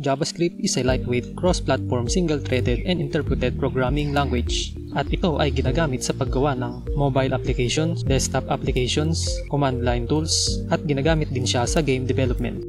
JavaScript is a lightweight, cross-platform, single-threaded, and interpreted programming language. At ito ay ginagamit sa paggawa ng mobile applications, desktop applications, command line tools, at ginagamit din siya sa game development.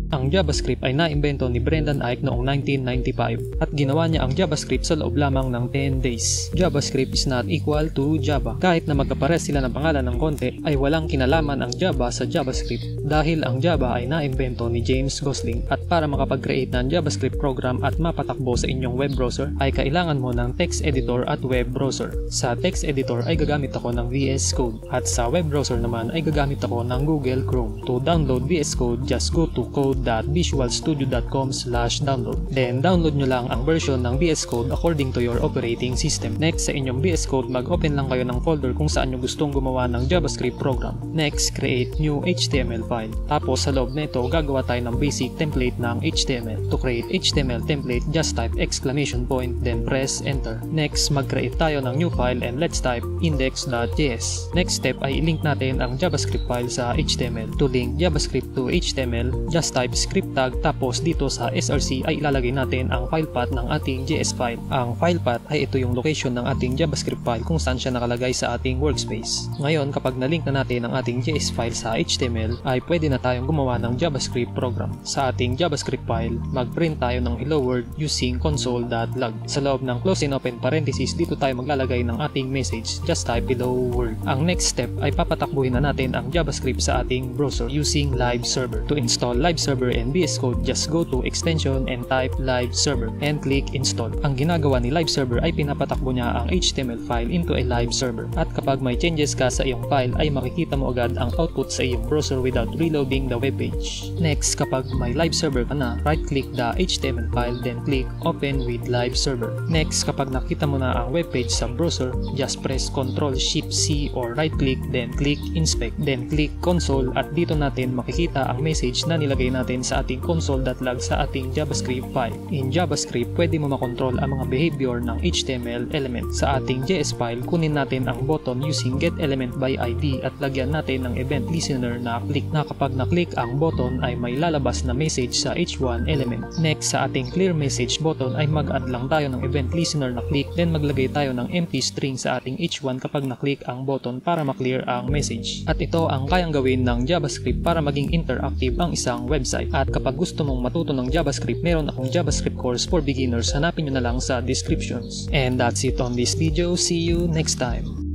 Ang JavaScript ay naimbento ni Brendan Eich noong 1995 at ginawa niya ang JavaScript sa loob lamang ng 10 days. JavaScript is not equal to Java. Kahit na magkapares sila ng pangalan ng konti, ay walang kinalaman ang Java sa JavaScript dahil ang Java ay naimbento ni James Gosling. At para makapag-create ng JavaScript program at mapatakbo sa inyong web browser, ay kailangan mo ng text editor at web browser. Sa text editor ay gagamit ako ng VS Code at sa web browser naman ay gagamit ako ng Google Chrome. To download VS Code, just go to code.visualstudio.com/download. Then download nyo lang ang version ng VS Code according to your operating system. Next, sa inyong VS Code, mag-open lang kayo ng folder kung saan nyo gustong gumawa ng JavaScript program. Next, create new HTML file. Tapos sa loob nito, gagawa tayo ng basic template ng HTML. To create HTML template, just type exclamation point, then press enter. Next, mag-create tayo ng new file and let's type index.js. Next step ay i-link natin ang JavaScript file sa HTML. To link JavaScript to HTML, just type script tag, tapos dito sa src ay ilalagay natin ang file path ng ating JS file. Ang file path ay ito yung location ng ating JavaScript file kung saan siya nakalagay sa ating workspace. Ngayon, kapag na-link na natin ang ating JS file sa HTML, ay pwede na tayong gumawa ng JavaScript program. Sa ating JavaScript file, mag-print tayo ng hello world using console.log. Sa loob ng close and open parenthesis, dito tayo maglalagay ng ating message. Just type hello world. Ang next step ay papatakbuhin na natin ang JavaScript sa ating browser using live server. To install live server and VS Code, just go to extension and type live server and click install. Ang ginagawa ni live server ay pinapatakbo niya ang HTML file into a live server. At kapag may changes ka sa iyong file ay makikita mo agad ang output sa iyong browser without reloading the web page. Next, kapag may live server ka na, right click the HTML file then click open with live server. Next, kapag nakita mo na ang web page sa browser, just press Ctrl-Shift-C or right click then click inspect then click console at dito natin makikita ang message na nilagay natin sa ating console.log sa ating JavaScript file. In JavaScript, pwede mo makontrol ang mga behavior ng HTML element. Sa ating JS file, kunin natin ang button using getElementById at lagyan natin ng event listener na click na kapag na-click ang button ay may lalabas na message sa H1 element. Next, sa ating clear message button ay mag-add lang tayo ng event listener na click then maglagay tayo ng empty string sa ating H1 kapag na-click ang button para ma-clear ang message. At ito ang kayang gawin ng JavaScript para maging interactive ang isang website. At kapag gusto mong matuto ng JavaScript, meron akong JavaScript course for beginners. Hanapin nyo na lang sa descriptions. And that's it on this video. See you next time.